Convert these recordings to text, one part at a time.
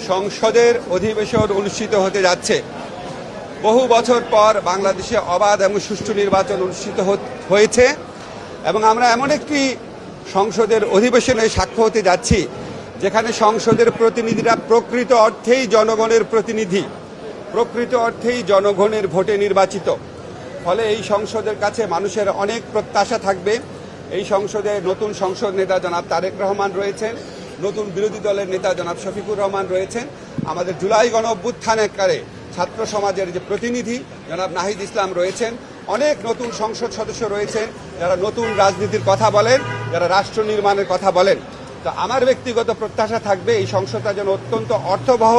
সংসদের অধিবেশন অনুষ্ঠিত হতে যাচ্ছে। বহু বছর পর বাংলাদেশে অবাধ এবং সুষ্ঠু নির্বাচন অনুষ্ঠিত হয়েছে এবং আমরা এমন একটি সংসদের অধিবেশনে সাক্ষ্য হতে যাচ্ছি যেখানে সংসদের প্রতিনিধিরা প্রকৃত অর্থেই জনগণের প্রতিনিধি, প্রকৃত অর্থেই জনগণের ভোটে নির্বাচিত। ফলে এই সংসদের কাছে মানুষের অনেক প্রত্যাশা থাকবে। এই সংসদে নতুন সংসদ নেতা জনাব তারেক রহমান রয়েছেন, নতুন বিরোধী দলের নেতা জনাব শফিকুর রহমান রয়েছেন, আমাদের জুলাই গণ অভ্যুত্থানকালে ছাত্র সমাজের যে প্রতিনিধি জনাব নাহিদ ইসলাম রয়েছেন, অনেক নতুন সংসদ সদস্য রয়েছেন যারা নতুন রাজনীতির কথা বলেন, যারা রাষ্ট্র নির্মাণের কথা বলেন। তো আমার ব্যক্তিগত প্রত্যাশা থাকবে এই সংসদটা যেন অত্যন্ত অর্থবহ,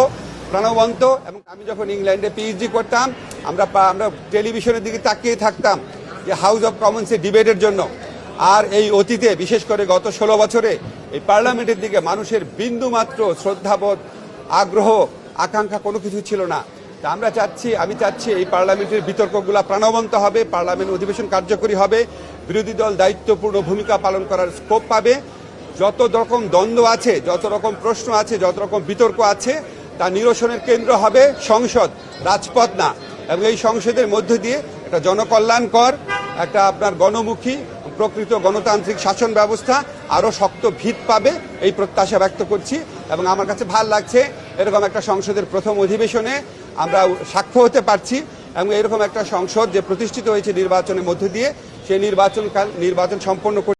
প্রাণবন্ত। এবং আমি যখন ইংল্যান্ডে পিএইচডি করতাম আমরা টেলিভিশনের দিকে তাকিয়ে থাকতাম যে হাউস অব কমন্সের ডিবেটের জন্য। আর এই অতীতে বিশেষ করে গত 16 বছরে এই পার্লামেন্টের দিকে মানুষের বিন্দুমাত্র শ্রদ্ধাবোধ, আগ্রহ, আকাঙ্ক্ষা কোনো কিছু ছিল না। তা আমি চাচ্ছি এই পার্লামেন্টের বিতর্কগুলো প্রাণবন্ত হবে, পার্লামেন্ট অধিবেশন কার্যকরী হবে, বিরোধী দল দায়িত্বপূর্ণ ভূমিকা পালন করার স্কোপ পাবে। যত রকম দ্বন্দ্ব আছে, যত রকম প্রশ্ন আছে, যত রকম বিতর্ক আছে তা নিরসনের কেন্দ্র হবে সংসদ, রাজপথ না। এবং এই সংসদের মধ্য দিয়ে একটা জনকল্যাণকর, একটা আপনার গণমুখী প্রকৃত গণতান্ত্রিক শাসন ব্যবস্থা আরও শক্ত ভিত পাবে, এই প্রত্যাশা ব্যক্ত করছি। এবং আমার কাছে ভালো লাগছে এরকম একটা সংসদের প্রথম অধিবেশনে আমরা সাক্ষ্য হতে পারছি এবং এরকম একটা সংসদ যে প্রতিষ্ঠিত হয়েছে নির্বাচনের মধ্য দিয়ে, সেই নির্বাচন সম্পন্ন